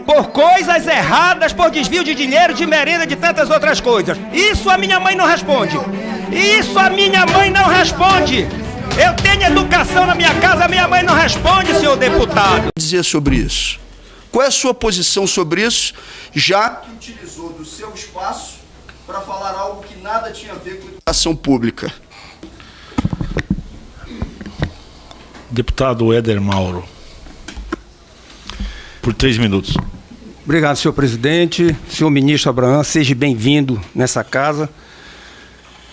por coisas erradas, por desvio de dinheiro, de merenda, de tantas outras coisas. Isso a minha mãe não responde. Isso a minha mãe não responde. Eu tenho educação na minha casa, a minha mãe não responde, senhor deputado. Dizer sobre isso. Qual é a sua posição sobre isso, já que utilizou do seu espaço para falar algo que nada tinha a ver com educação pública? Deputado Éder Mauro, por 3 minutos. Obrigado, senhor presidente. Senhor ministro Abraham, seja bem-vindo nessa casa.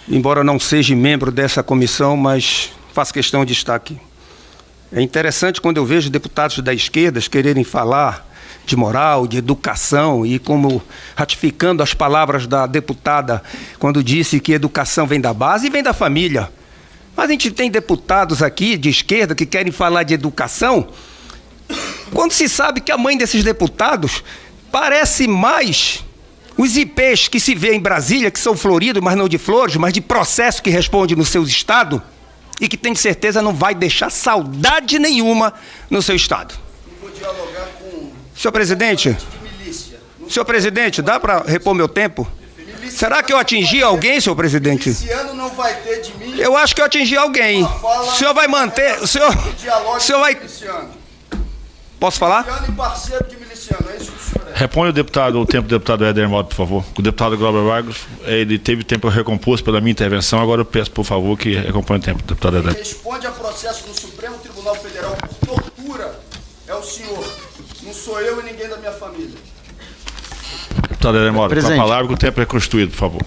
Embora não seja membro dessa comissão, mas faço questão de estar aqui. É interessante quando eu vejo deputados da esquerda quererem falar de moral, de educação, e como ratificando as palavras da deputada quando disse que educação vem da base e vem da família. Mas a gente tem deputados aqui de esquerda que querem falar de educação, quando se sabe que a mãe desses deputados parece mais os IPs que se vê em Brasília, que são floridos, mas não de flores, mas de processo que responde no seu estado e que tem certeza não vai deixar saudade nenhuma no seu estado. Vou dialogar com... Senhor presidente, dá para repor meu tempo? Será que eu atingi alguém, senhor presidente? Miliciano não vai ter de mim. Eu acho que eu atingi alguém. O senhor vai manter... O senhor vai... Posso falar? Miliciano e parceiro de miliciano, é isso que o senhor é. Repõe o tempo do deputado Éder Mauro, por favor. O deputado Glauber Vargas, ele teve tempo recomposto pela minha intervenção, agora eu peço, por favor, que recomponha o tempo do deputado Éder. Responde a processo no Supremo Tribunal Federal por tortura. É o senhor. Não sou eu e ninguém da minha família. Deputado Éder Mauro, com a palavra, que o tempo é constituído, por favor.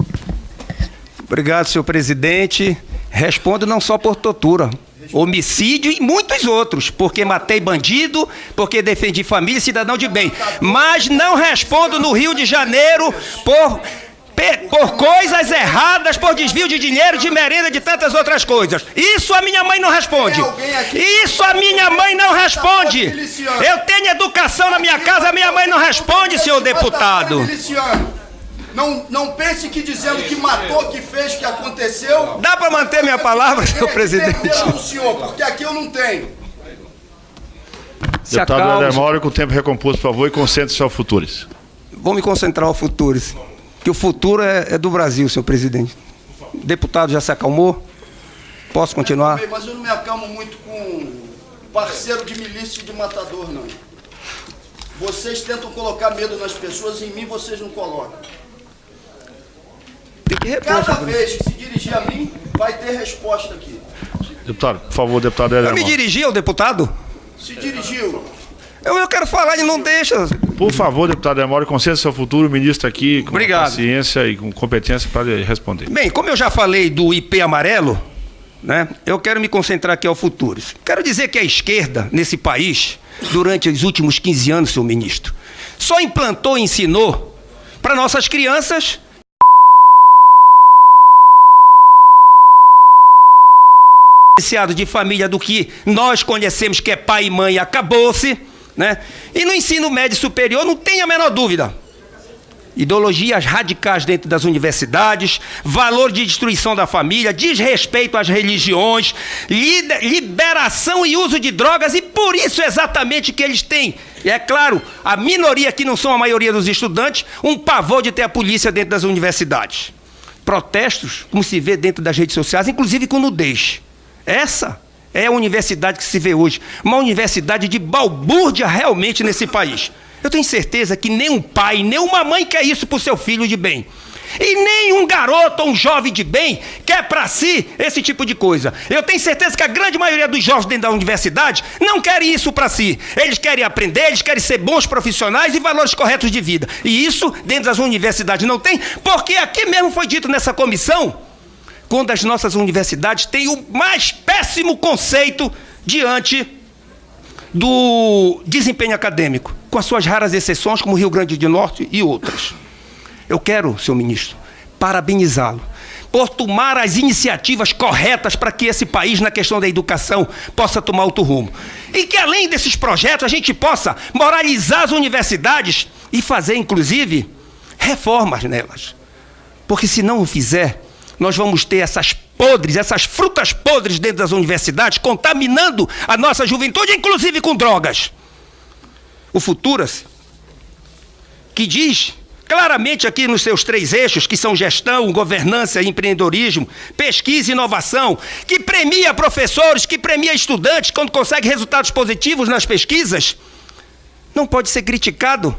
Obrigado, senhor presidente. Respondo não só por tortura, homicídio e muitos outros, porque matei bandido, porque defendi família e cidadão de bem. Mas não respondo no Rio de Janeiro por coisas erradas, por desvio de dinheiro, de merenda, de tantas outras coisas. Isso a minha mãe não responde. Isso a minha mãe não responde. Eu tenho educação na minha casa, a minha mãe não responde, senhor deputado. Não pense que dizendo que matou, que fez, que aconteceu... Dá para manter minha palavra, senhor presidente? Do senhor, porque aqui eu não tenho. Deputado Éder Mauro, com o tempo recomposto, por favor, e concentre-se ao Futuris. Vou me concentrar ao Futuris, que o futuro é do Brasil, senhor presidente. O deputado já se acalmou? Posso continuar? Mas eu não me acalmo muito com parceiro de milícia e de matador, não. Vocês tentam colocar medo nas pessoas, em mim vocês não colocam. Cada vez que se dirigir a mim, vai ter resposta aqui. Deputado, por favor, deputado Éder Mauro. Eu me dirigi ao deputado? Se dirigiu. Eu quero falar, ele não deixa. Por favor, deputado Éder Mauro, concentre-se ao futuro, o ministro aqui com paciência e com competência para responder. Bem, como eu já falei do IP amarelo, né, eu quero me concentrar aqui ao futuro. Quero dizer que a esquerda, nesse país, durante os últimos 15 anos, senhor ministro, só implantou e ensinou para nossas crianças de família do que nós conhecemos, que é pai e mãe, acabou-se, né? E no ensino médio superior, não tem a menor dúvida. Ideologias radicais dentro das universidades, valor de destruição da família, desrespeito às religiões, liberação e uso de drogas, e por isso exatamente que eles têm, e é claro, a minoria que não são a maioria dos estudantes, um pavor de ter a polícia dentro das universidades. Protestos, como se vê dentro das redes sociais, inclusive com nudez. Essa é a universidade que se vê hoje, uma universidade de balbúrdia realmente nesse país. Eu tenho certeza que nem um pai, nem uma mãe quer isso para o seu filho de bem. E nem um garoto ou um jovem de bem quer para si esse tipo de coisa. Eu tenho certeza que a grande maioria dos jovens dentro da universidade não querem isso para si. Eles querem aprender, eles querem ser bons profissionais e valores corretos de vida. E isso dentro das universidades não tem, porque aqui mesmo foi dito nessa comissão, quando as nossas universidades têm o mais péssimo conceito diante do desempenho acadêmico, com as suas raras exceções, como Rio Grande do Norte e outras. Eu quero, senhor ministro, parabenizá-lo por tomar as iniciativas corretas para que esse país, na questão da educação, possa tomar outro rumo. E que, além desses projetos, a gente possa moralizar as universidades e fazer, inclusive, reformas nelas. Porque, se não o fizer, nós vamos ter essas podres, essas frutas podres dentro das universidades, contaminando a nossa juventude, inclusive com drogas. o Futuras, que diz claramente aqui nos seus 3 eixos, que são gestão, governança e empreendedorismo, pesquisa e inovação, que premia professores, que premia estudantes quando consegue resultados positivos nas pesquisas, não pode ser criticado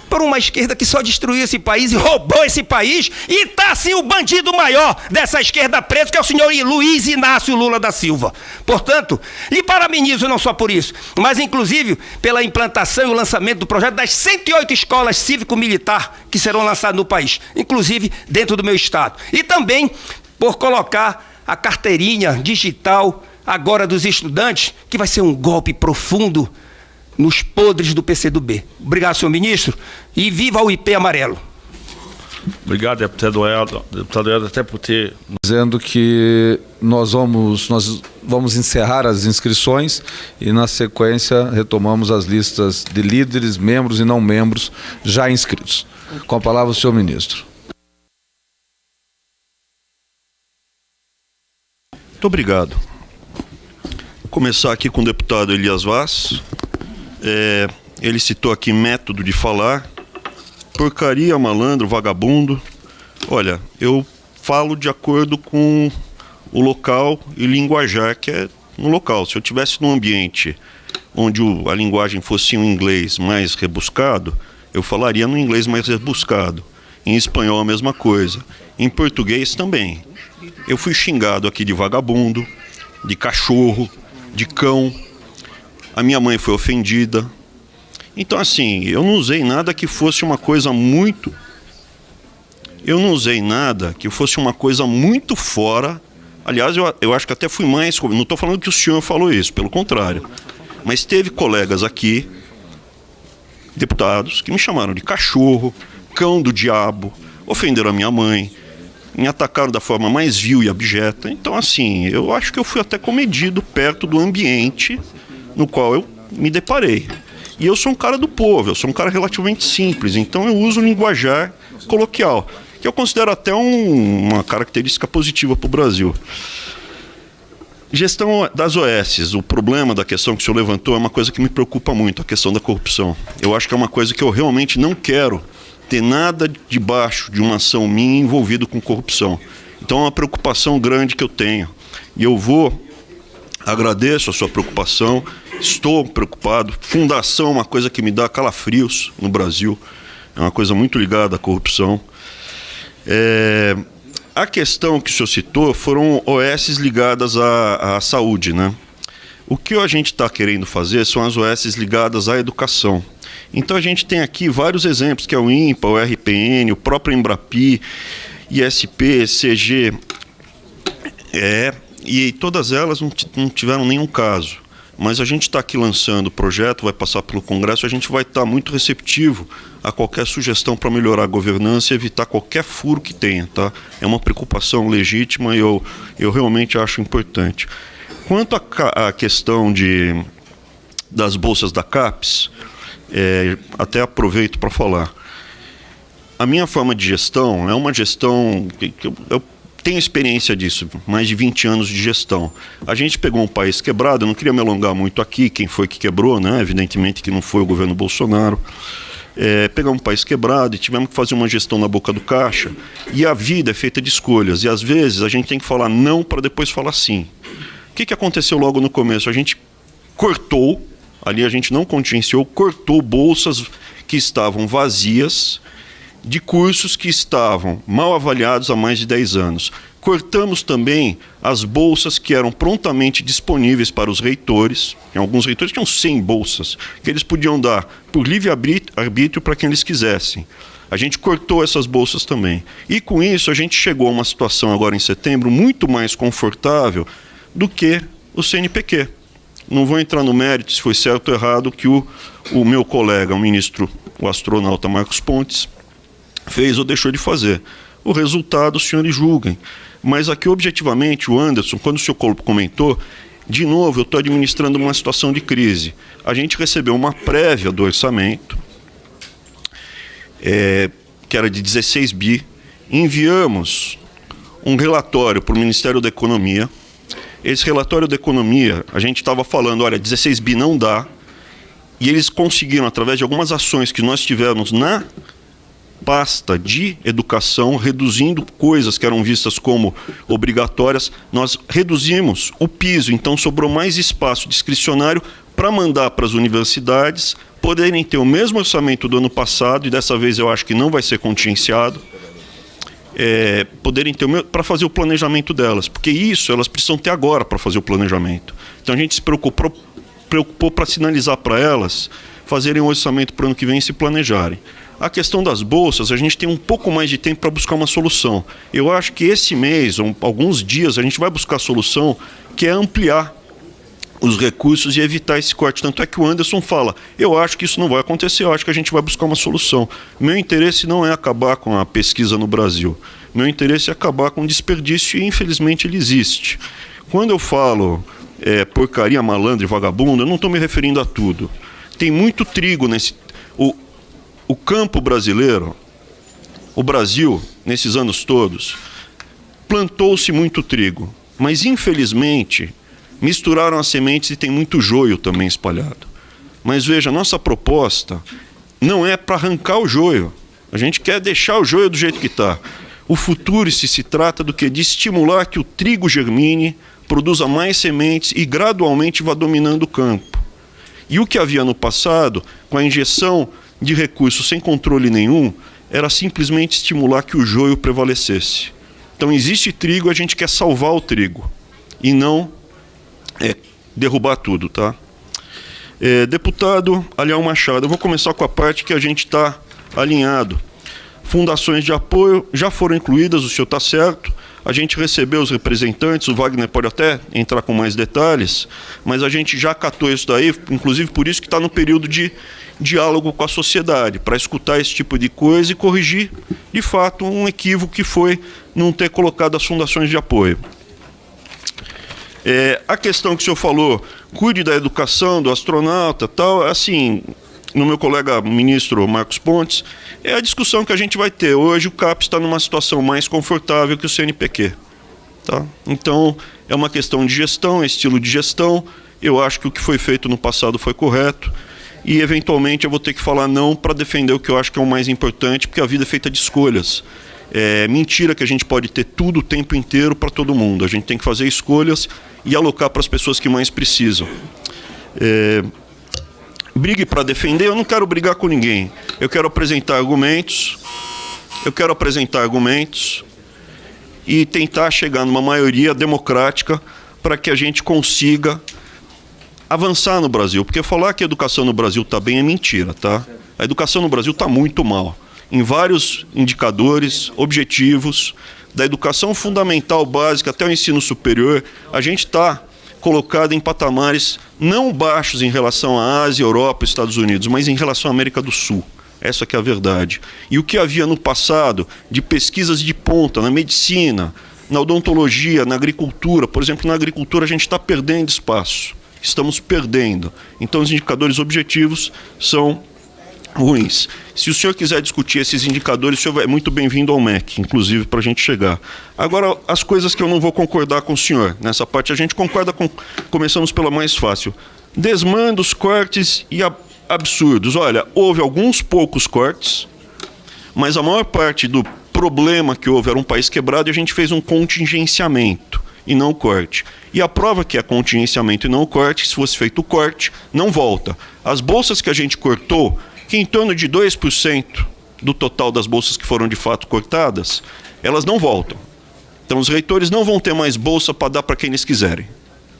por uma esquerda que só destruiu esse país e roubou esse país, e está assim o bandido maior dessa esquerda preso, que é o senhor Luiz Inácio Lula da Silva. Portanto, lhe parabenizo não só por isso, mas inclusive pela implantação e o lançamento do projeto das 108 escolas cívico-militar que serão lançadas no país, inclusive dentro do meu estado. E também por colocar a carteirinha digital agora dos estudantes, que vai ser um golpe profundo nos podres do PCdoB. Obrigado, senhor ministro, e viva o IP amarelo. Obrigado, deputado Eldo. Deputado Eldo, até por ter... Dizendo que nós vamos encerrar as inscrições e, na sequência, retomamos as listas de líderes, membros e não membros já inscritos. Com a palavra, o senhor ministro. Muito obrigado. Vou começar aqui com o deputado Elias Vaz. Ele citou aqui método de falar, porcaria, malandro, vagabundo. Olha, eu falo de acordo com o local e linguajar que é no local. Se eu estivesse num ambiente onde a linguagem fosse um inglês mais rebuscado, eu falaria no inglês mais rebuscado. Em espanhol a mesma coisa. Em português também. Eu fui xingado aqui de vagabundo, de cachorro, de cão. A minha mãe foi ofendida. Então, assim, eu não usei nada que fosse uma coisa muito... Eu não usei nada que fosse uma coisa muito fora. Aliás, eu acho que até fui mais... Não estou falando que o senhor falou isso, pelo contrário. Mas teve colegas aqui, deputados, que me chamaram de cachorro, cão do diabo, ofenderam a minha mãe, me atacaram da forma mais vil e abjeta. Então, assim, eu acho que eu fui até comedido perto do ambiente no qual eu me deparei. E eu sou um cara do povo, eu sou um cara relativamente simples, então eu uso o linguajar coloquial, que eu considero até uma característica positiva para o Brasil. Gestão das OS, o problema da questão que o senhor levantou é uma coisa que me preocupa muito, a questão da corrupção. Eu acho que é uma coisa que eu realmente não quero ter nada debaixo de uma ação minha envolvido com corrupção. Então é uma preocupação grande que eu tenho. E eu agradeço a sua preocupação, estou preocupado. Fundação é uma coisa que me dá calafrios no Brasil, é uma coisa muito ligada à corrupção. A questão que o senhor citou foram OS ligadas à saúde, né? O que a gente está querendo fazer são as OS ligadas à educação. Então a gente tem aqui vários exemplos, que é o INPA, o RPN, o próprio Embrapi, ISP, CG, e todas elas não tiveram nenhum caso. Mas a gente está aqui lançando o projeto, vai passar pelo Congresso, a gente vai estar muito receptivo a qualquer sugestão para melhorar a governança e evitar qualquer furo que tenha, tá? É uma preocupação legítima e eu realmente acho importante. Quanto à questão das bolsas da CAPES, até aproveito para falar. A minha forma de gestão é uma gestão que eu tenho experiência disso, mais de 20 anos de gestão. A gente pegou um país quebrado, eu não queria me alongar muito aqui, quem foi que quebrou, né? Evidentemente que não foi o governo Bolsonaro. Pegamos um país quebrado e tivemos que fazer uma gestão na boca do caixa. E a vida é feita de escolhas, e às vezes a gente tem que falar não para depois falar sim. O que aconteceu logo no começo? A gente cortou, ali a gente não contingenciou, cortou bolsas que estavam vazias, de cursos que estavam mal avaliados há mais de 10 anos. Cortamos também as bolsas que eram prontamente disponíveis para os reitores. Alguns reitores tinham 100 bolsas, que eles podiam dar por livre arbítrio para quem eles quisessem. A gente cortou essas bolsas também. E com isso a gente chegou a uma situação agora em setembro muito mais confortável do que o CNPq. Não vou entrar no mérito se foi certo ou errado que o meu colega, o ministro, o astronauta Marcos Pontes, fez ou deixou de fazer. O resultado os senhores julguem. Mas aqui, objetivamente, o Anderson, quando o senhor comentou, de novo, eu estou administrando uma situação de crise. A gente recebeu uma prévia do orçamento, que era de 16 bi, enviamos um relatório para o Ministério da Economia. Esse relatório da Economia, a gente estava falando, olha, 16 bi não dá, E eles conseguiram, através de algumas ações que nós tivemos na pasta de educação, reduzindo coisas que eram vistas como obrigatórias, nós reduzimos o piso, então sobrou mais espaço discricionário para mandar para as universidades poderem ter o mesmo orçamento do ano passado, e dessa vez eu acho que não vai ser contingenciado, poderem ter para fazer o planejamento delas, porque isso elas precisam ter agora para fazer o planejamento. Então a gente se preocupou para sinalizar para elas fazerem um orçamento para o ano que vem e se planejarem. A questão das bolsas, a gente tem um pouco mais de tempo para buscar uma solução. Eu acho que esse mês, ou alguns dias, a gente vai buscar a solução, que é ampliar os recursos e evitar esse corte. Tanto é que o Anderson fala, eu acho que isso não vai acontecer, eu acho que a gente vai buscar uma solução. Meu interesse não é acabar com a pesquisa no Brasil. Meu interesse é acabar com o desperdício, e infelizmente ele existe. Quando eu falo porcaria, malandro e vagabundo, eu não estou me referindo a tudo. Tem muito trigo nesse... O campo brasileiro, o Brasil, nesses anos todos, plantou-se muito trigo, mas infelizmente misturaram as sementes e tem muito joio também espalhado. Mas veja, nossa proposta não é para arrancar o joio, a gente quer deixar o joio do jeito que está. O futuro se trata do que? De estimular que o trigo germine, produza mais sementes e gradualmente vá dominando o campo. E o que havia no passado, com a injeção de recursos sem controle nenhum, era simplesmente estimular que o joio prevalecesse. Então existe trigo, a gente quer salvar o trigo e não derrubar tudo, tá? Deputado Aliel Machado, eu vou começar com a parte que a gente está alinhado. Fundações de apoio já foram incluídas, o senhor está certo. A gente recebeu os representantes, o Wagner pode até entrar com mais detalhes, mas a gente já acatou isso daí, inclusive por isso que está no período de diálogo com a sociedade, para escutar esse tipo de coisa e corrigir, de fato, um equívoco que foi não ter colocado as fundações de apoio. A questão que o senhor falou, cuide da educação, do astronauta, tal, assim, no meu colega ministro Marcos Pontes, é a discussão que a gente vai ter. Hoje o CAPES está numa situação mais confortável que o CNPq. Tá? Então, é uma questão de gestão, é estilo de gestão. Eu acho que o que foi feito no passado foi correto. E, eventualmente, eu vou ter que falar não para defender o que eu acho que é o mais importante, porque a vida é feita de escolhas. É mentira que a gente pode ter tudo o tempo inteiro para todo mundo. A gente tem que fazer escolhas e alocar para as pessoas que mais precisam. Brigue para defender, eu não quero brigar com ninguém. Eu quero apresentar argumentos, e tentar chegar numa maioria democrática para que a gente consiga avançar no Brasil. Porque falar que a educação no Brasil está bem é mentira, tá? A educação no Brasil está muito mal. Em vários indicadores, objetivos, da educação fundamental básica até o ensino superior, a gente está colocado em patamares não baixos em relação à Ásia, Europa, Estados Unidos, mas em relação à América do Sul. Essa que é a verdade. E o que havia no passado de pesquisas de ponta na medicina, na odontologia, na agricultura, por exemplo, na agricultura a gente está perdendo espaço. Estamos perdendo. Então os indicadores objetivos são ruins. Se o senhor quiser discutir esses indicadores, o senhor é muito bem-vindo ao MEC, inclusive, para a gente chegar. Agora, as coisas que eu não vou concordar com o senhor. Nessa parte a gente concorda com... Começamos pela mais fácil. Desmandos, cortes e absurdos. Olha, houve alguns poucos cortes, mas a maior parte do problema que houve era um país quebrado e a gente fez um contingenciamento e não corte. E a prova que é contingenciamento e não corte, se fosse feito o corte, não volta. As bolsas que a gente cortou, que em torno de 2% do total das bolsas que foram de fato cortadas, elas não voltam. Então os reitores não vão ter mais bolsa para dar para quem eles quiserem,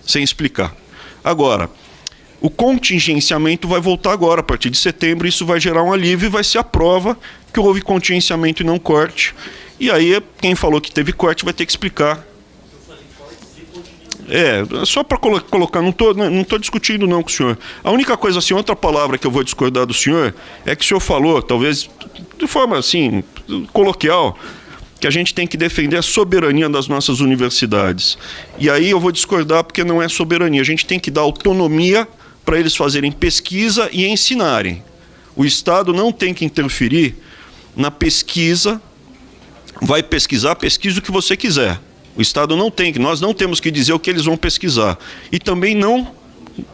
sem explicar. Agora, o contingenciamento vai voltar agora, a partir de setembro, isso vai gerar um alívio e vai ser a prova que houve contingenciamento e não corte. E aí, quem falou que teve corte vai ter que explicar. Só para colocar, não estou discutindo não com o senhor. A única coisa, assim, outra palavra que eu vou discordar do senhor, é que o senhor falou, talvez de forma assim, coloquial, que a gente tem que defender a soberania das nossas universidades. E aí eu vou discordar porque não é soberania, a gente tem que dar autonomia para eles fazerem pesquisa e ensinarem. O Estado não tem que interferir na pesquisa, vai pesquisar, pesquisa o que você quiser. O Estado não tem, nós não temos que dizer o que eles vão pesquisar. E também não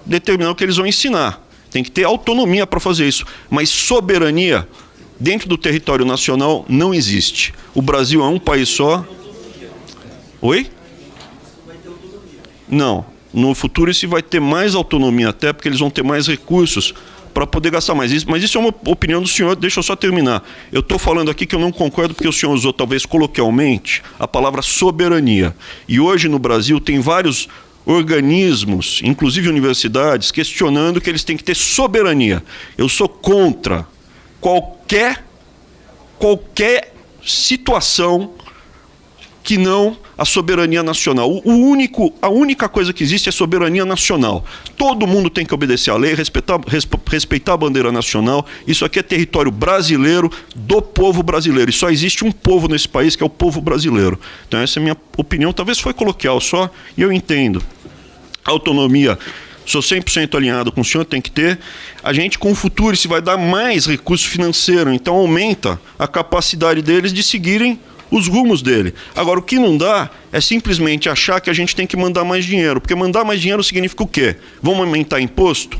determinar o que eles vão ensinar. Tem que ter autonomia para fazer isso. Mas soberania dentro do território nacional não existe. O Brasil é um país só. Oi? Não. No futuro isso vai ter mais autonomia até, porque eles vão ter mais recursos para poder gastar mais. Mas isso é uma opinião do senhor, deixa eu só terminar. Eu estou falando aqui que eu não concordo porque o senhor usou, talvez coloquialmente, a palavra soberania. E hoje no Brasil tem vários organismos, inclusive universidades, questionando que eles têm que ter soberania. Eu sou contra qualquer situação que não a soberania nacional. A única coisa que existe é soberania nacional. Todo mundo tem que obedecer à lei, respeitar a bandeira nacional. Isso aqui é território brasileiro, do povo brasileiro. E só existe um povo nesse país, que é o povo brasileiro. Então essa é a minha opinião. Talvez foi coloquial só, e eu entendo. Autonomia, sou 100% alinhado com o senhor, tem que ter. A gente, com o futuro, se vai dar mais recurso financeiro, então aumenta a capacidade deles de seguirem os rumos dele. Agora, o que não dá é simplesmente achar que a gente tem que mandar mais dinheiro, porque mandar mais dinheiro significa o quê? Vamos aumentar imposto?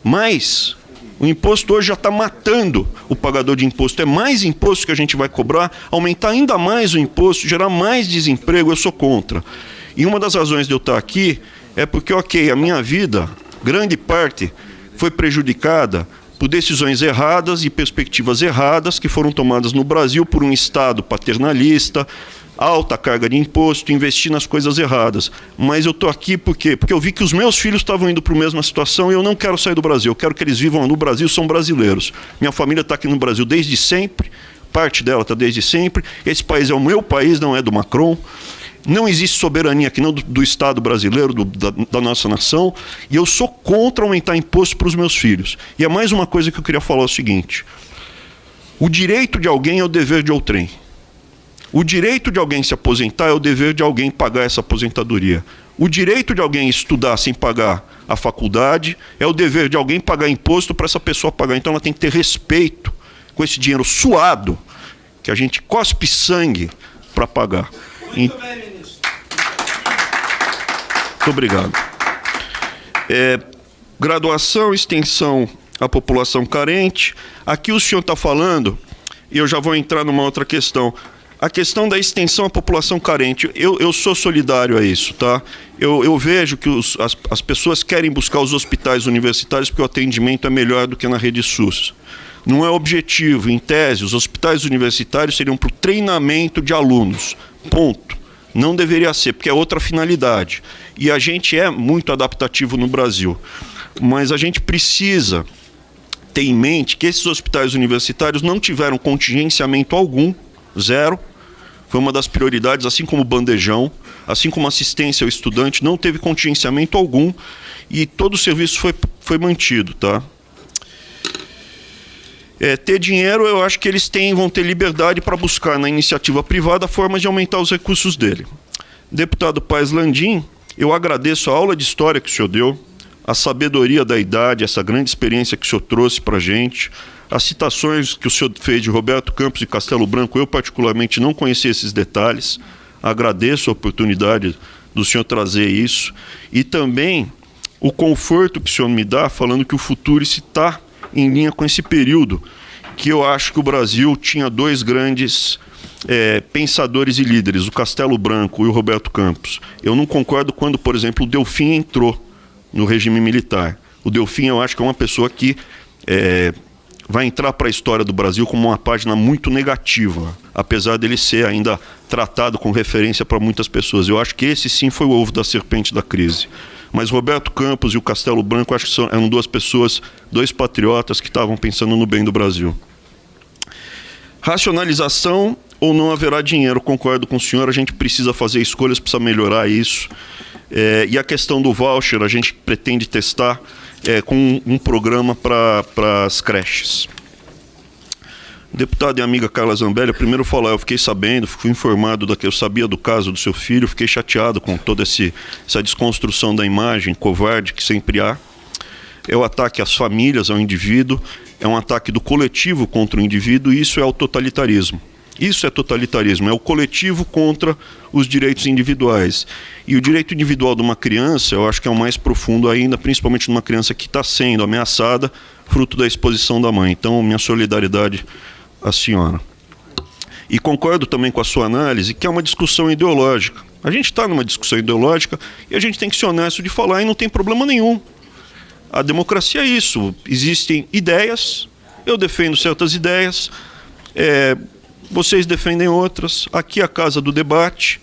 Mas o imposto hoje já está matando o pagador de imposto. É mais imposto que a gente vai cobrar, aumentar ainda mais o imposto, gerar mais desemprego, eu sou contra. E uma das razões de eu estar aqui é porque, ok, a minha vida, grande parte, foi prejudicada por decisões erradas e perspectivas erradas que foram tomadas no Brasil por um Estado paternalista, alta carga de imposto, investir nas coisas erradas. Mas eu estou aqui por quê? Porque eu vi que os meus filhos estavam indo para a mesma situação e eu não quero sair do Brasil. Eu quero que eles vivam no Brasil, são brasileiros. Minha família está aqui no Brasil desde sempre, parte dela está desde sempre. Esse país é o meu país, não é do Macron. Não existe soberania aqui não do Estado brasileiro, da nossa nação, e eu sou contra aumentar imposto para os meus filhos. E é mais uma coisa que eu queria falar, é o seguinte: o direito de alguém é o dever de outrem. O direito de alguém se aposentar é o dever de alguém pagar essa aposentadoria. O direito de alguém estudar sem pagar a faculdade é o dever de alguém pagar imposto para essa pessoa pagar. Então ela tem que ter respeito com esse dinheiro suado, que a gente cospe sangue para pagar. Muito bem, ministro. Muito obrigado. Graduação, extensão à população carente. Aqui o senhor está falando, e eu já vou entrar numa outra questão. A questão da extensão à população carente, eu sou solidário a isso, tá? Eu vejo que as pessoas querem buscar os hospitais universitários porque o atendimento é melhor do que na rede SUS. Não é objetivo. Em tese, os hospitais universitários seriam para o treinamento de alunos. Ponto. Não deveria ser, porque é outra finalidade. E a gente é muito adaptativo no Brasil. Mas a gente precisa ter em mente que esses hospitais universitários não tiveram contingenciamento algum, zero. Foi uma das prioridades, assim como o bandejão, assim como assistência ao estudante, não teve contingenciamento algum e todo o serviço foi mantido, tá? Ter dinheiro, eu acho que eles vão ter liberdade para buscar na iniciativa privada formas de aumentar os recursos dele. Deputado Paes Landim, eu agradeço a aula de história que o senhor deu, a sabedoria da idade, essa grande experiência que o senhor trouxe para a gente, as citações que o senhor fez de Roberto Campos e Castelo Branco, eu particularmente não conhecia esses detalhes, agradeço a oportunidade do senhor trazer isso, e também o conforto que o senhor me dá falando que o futuro está em linha com esse período, que eu acho que o Brasil tinha dois grandes pensadores e líderes, o Castelo Branco e o Roberto Campos. Eu não concordo quando, por exemplo, o Delfim entrou no regime militar. O Delfim, eu acho que é uma pessoa que vai entrar para a história do Brasil como uma página muito negativa, apesar dele ser ainda tratado com referência para muitas pessoas. Eu acho que esse sim foi o ovo da serpente da crise. Mas Roberto Campos e o Castelo Branco, acho que eram duas pessoas, dois patriotas que estavam pensando no bem do Brasil. Racionalização ou não haverá dinheiro, concordo com o senhor, a gente precisa fazer escolhas, precisa melhorar isso. E a questão do voucher, a gente pretende testar com um programa para as creches. Deputada e amiga Carla Zambelli, primeiro falar, eu fiquei sabendo, fui informado eu sabia do caso do seu filho, fiquei chateado com toda essa desconstrução da imagem covarde que sempre há. É o ataque às famílias, ao indivíduo, é um ataque do coletivo contra o indivíduo, e isso é o totalitarismo. Isso é totalitarismo, é o coletivo contra os direitos individuais. E o direito individual de uma criança, eu acho que é o mais profundo ainda, principalmente numa criança que está sendo ameaçada, fruto da exposição da mãe. Então, minha solidariedade à senhora. E concordo também com a sua análise, que é uma discussão ideológica. A gente está numa discussão ideológica e a gente tem que ser honesto de falar, e não tem problema nenhum. A democracia é isso. Existem ideias, eu defendo certas ideias, vocês defendem outras. Aqui é a casa do debate.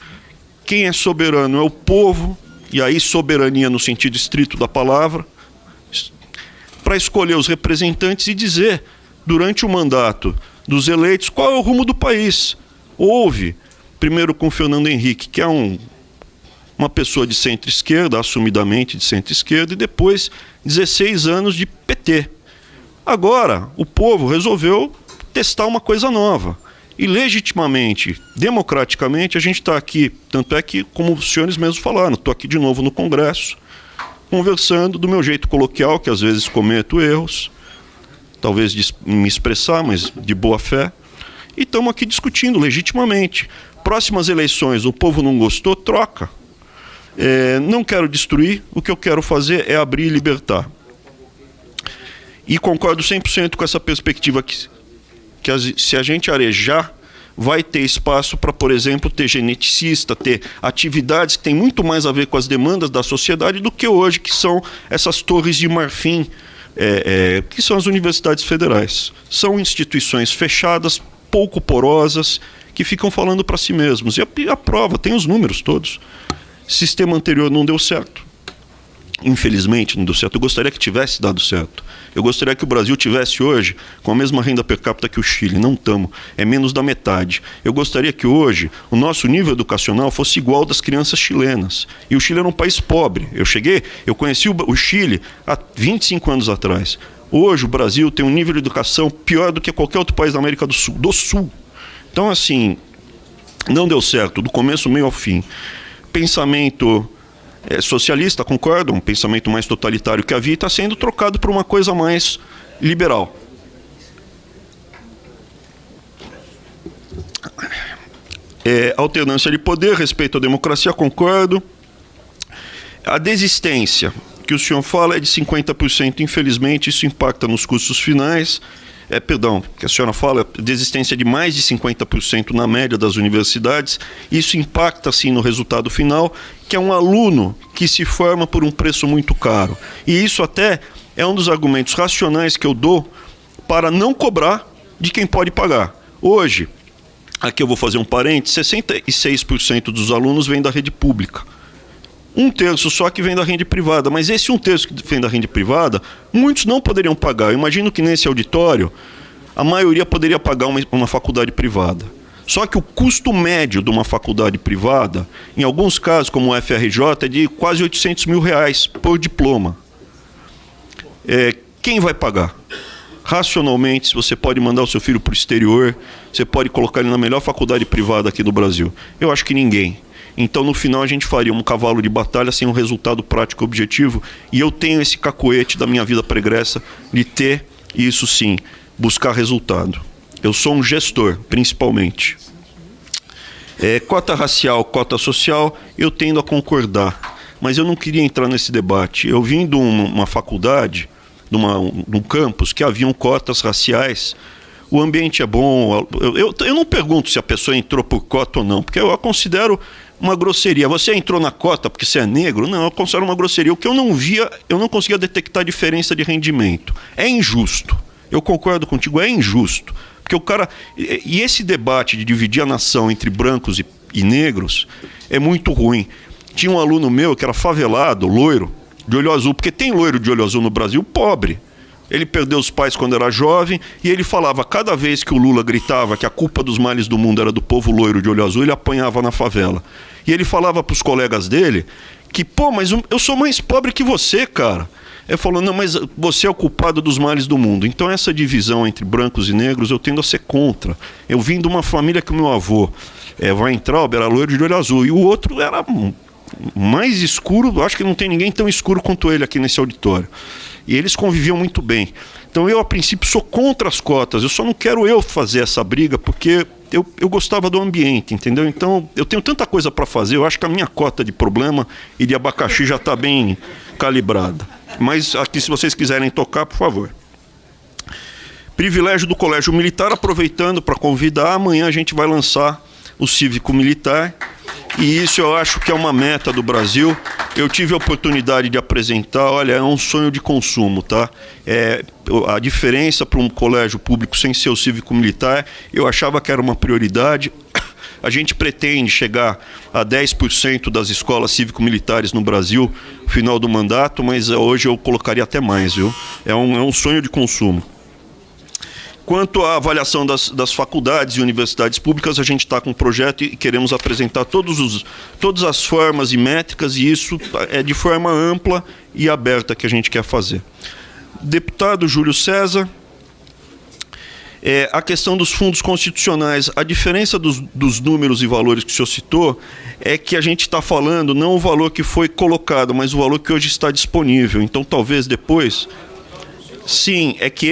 Quem é soberano é o povo, e aí soberania no sentido estrito da palavra, para escolher os representantes e dizer, durante o mandato dos eleitos, qual é o rumo do país. Houve, primeiro com Fernando Henrique, que é uma pessoa de centro-esquerda, assumidamente de centro-esquerda, e depois 16 anos de PT. Agora, o povo resolveu testar uma coisa nova. E legitimamente, democraticamente, a gente está aqui, tanto é que, como os senhores mesmos falaram, estou aqui de novo no Congresso, conversando do meu jeito coloquial, que às vezes cometo erros, talvez de me expressar, mas de boa fé, e estamos aqui discutindo legitimamente. Próximas eleições, o povo não gostou, troca. Não quero destruir, o que eu quero fazer é abrir e libertar. E concordo 100% com essa perspectiva que se a gente arejar, vai ter espaço para, por exemplo, ter geneticista, ter atividades que têm muito mais a ver com as demandas da sociedade do que hoje, que são essas torres de marfim, que são as universidades federais. São instituições fechadas, pouco porosas, que ficam falando para si mesmos. E a prova, tem os números todos. Sistema anterior não deu certo. Infelizmente não deu certo. Eu gostaria que tivesse dado certo. Eu gostaria que o Brasil tivesse hoje com a mesma renda per capita que o Chile. Não estamos. É menos da metade. Eu gostaria que hoje o nosso nível educacional fosse igual ao das crianças chilenas. E o Chile era um país pobre. Eu conheci o Chile há 25 anos atrás. Hoje o Brasil tem um nível de educação pior do que qualquer outro país da América do Sul. Então, assim, não deu certo, do começo, meio ao fim. Pensamento socialista, concordo, um pensamento mais totalitário que havia, está sendo trocado por uma coisa mais liberal. Alternância de poder, respeito à democracia, concordo. A desistência que o senhor fala é de 50%, infelizmente isso impacta nos custos finais. Que a senhora fala, desistência de mais de 50% na média das universidades, isso impacta sim no resultado final, que é um aluno que se forma por um preço muito caro. E isso até é um dos argumentos racionais que eu dou para não cobrar de quem pode pagar. Hoje, aqui eu vou fazer um parênteses, 66% dos alunos vêm da rede pública. 1/3 só que vem da rede privada, mas esse 1/3 que vem da rede privada, muitos não poderiam pagar. Eu imagino que nesse auditório, a maioria poderia pagar uma faculdade privada. Só que o custo médio de uma faculdade privada, em alguns casos, como o FRJ, é de quase R$800 mil por diploma. Quem vai pagar? Racionalmente, se você pode mandar o seu filho para o exterior, você pode colocar ele na melhor faculdade privada aqui do Brasil. Eu acho que ninguém. Então, no final, a gente faria um cavalo de batalha sem um resultado prático e objetivo. E eu tenho esse cacoete da minha vida pregressa de ter, isso sim, buscar resultado. Eu sou um gestor, principalmente. Cota racial, cota social, eu tendo a concordar. Mas eu não queria entrar nesse debate. Eu vim de uma faculdade, num campus, que haviam cotas raciais. O ambiente é bom. Eu não pergunto se a pessoa entrou por cota ou não, porque eu a considero uma grosseria. Você entrou na cota porque você é negro? Não, eu considero uma grosseria. O que eu não via, eu não conseguia detectar diferença de rendimento. É injusto. Eu concordo contigo, é injusto. Porque o cara... E esse debate de dividir a nação entre brancos e negros é muito ruim. Tinha um aluno meu que era favelado, loiro, de olho azul, porque tem loiro de olho azul no Brasil pobre. Ele perdeu os pais quando era jovem e ele falava, cada vez que o Lula gritava que a culpa dos males do mundo era do povo loiro de olho azul, ele apanhava na favela. E ele falava para os colegas dele que, mas eu sou mais pobre que você, cara. Ele falou, não, mas você é o culpado dos males do mundo. Então essa divisão entre brancos e negros eu tendo a ser contra. Eu vim de uma família que o meu avô, Weintraub, era loiro de olho azul e o outro era mais escuro, acho que não tem ninguém tão escuro quanto ele aqui nesse auditório. E eles conviviam muito bem. Então eu, a princípio, sou contra as cotas. Eu só não quero fazer essa briga, porque eu gostava do ambiente, entendeu? Então, eu tenho tanta coisa para fazer, eu acho que a minha cota de problema e de abacaxi já está bem calibrada. Mas aqui, se vocês quiserem tocar, por favor. Privilégio do Colégio Militar, aproveitando para convidar, amanhã a gente vai lançar o Cívico Militar, e isso eu acho que é uma meta do Brasil. Eu tive a oportunidade de apresentar, olha, é um sonho de consumo, tá? A diferença para um colégio público sem ser o Cívico Militar, eu achava que era uma prioridade. A gente pretende chegar a 10% das escolas cívico-militares no Brasil no final do mandato, mas hoje eu colocaria até mais, viu? É um sonho de consumo. Quanto à avaliação das faculdades e universidades públicas, a gente está com um projeto e queremos apresentar todas as formas e métricas, e isso é de forma ampla e aberta que a gente quer fazer. Deputado Júlio César, a questão dos fundos constitucionais, a diferença dos números e valores que o senhor citou é que a gente está falando não o valor que foi colocado, mas o valor que hoje está disponível. Então, talvez depois... Sim, é que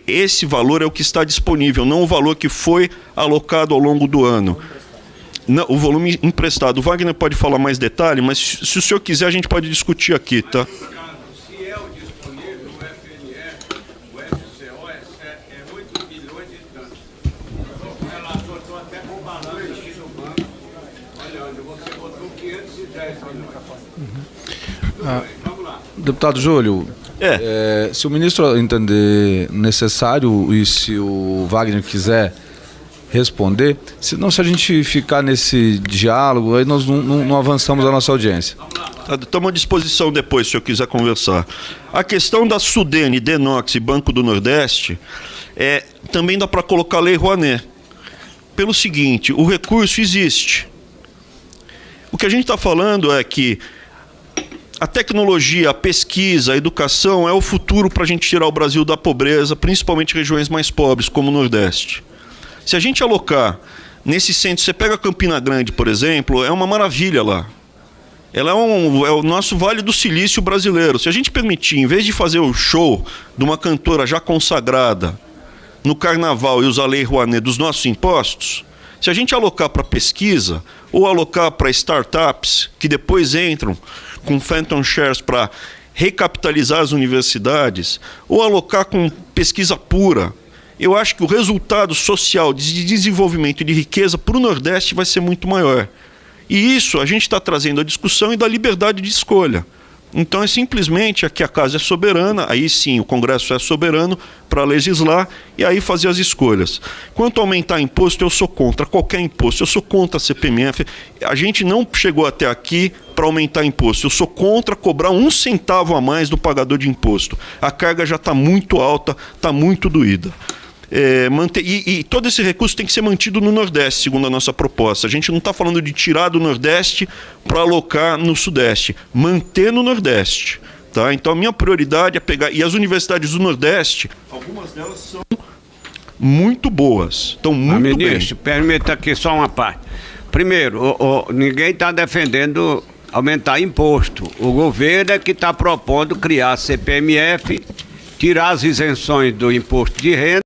esse valor é o que está disponível, não o valor que foi alocado ao longo do ano. Não, o volume emprestado. O Wagner pode falar mais detalhe, mas se o senhor quiser a gente pode discutir aqui, tá? Se é o disponível, o FNE, o FCO é 8 bilhões e tanto. O relator estou até com o balanço aqui no banco, olhando, você botou 510 milhões. Vamos lá. Deputado Júlio, se o ministro entender necessário e se o Wagner quiser responder, senão se a gente ficar nesse diálogo, aí nós não avançamos a nossa audiência. Estamos à disposição depois, se eu quiser conversar. A questão da Sudene, Denox e Banco do Nordeste, também dá para colocar a Lei Rouanet. Pelo seguinte, o recurso existe. O que a gente está falando é que a tecnologia, a pesquisa, a educação é o futuro para a gente tirar o Brasil da pobreza, principalmente regiões mais pobres, como o Nordeste. Se a gente alocar nesse centro, você pega Campina Grande, por exemplo, é uma maravilha lá. Ela é o nosso Vale do Silício brasileiro. Se a gente permitir, em vez de fazer o show de uma cantora já consagrada no carnaval e usar a Lei Rouanet dos nossos impostos, se a gente alocar para pesquisa ou alocar para startups que depois entram com phantom shares para recapitalizar as universidades, ou alocar com pesquisa pura, eu acho que o resultado social de desenvolvimento e de riqueza para o Nordeste vai ser muito maior. E isso a gente está trazendo a discussão e da liberdade de escolha. Então é simplesmente que a casa é soberana, aí sim o Congresso é soberano para legislar e aí fazer as escolhas. Quanto a aumentar imposto, eu sou contra qualquer imposto, eu sou contra a CPMF. A gente não chegou até aqui para aumentar imposto, eu sou contra cobrar 1 centavo a mais do pagador de imposto. A carga já está muito alta, está muito doída. E todo esse recurso tem que ser mantido no Nordeste, segundo a nossa proposta. A gente não está falando de tirar do Nordeste para alocar no Sudeste, manter no Nordeste. Tá? Então a minha prioridade é pegar... E as universidades do Nordeste, algumas delas são muito boas, estão muito bem. Ministro, permita aqui só uma parte. Primeiro, ninguém está defendendo aumentar imposto. O governo é que está propondo criar a CPMF, tirar as isenções do imposto de renda,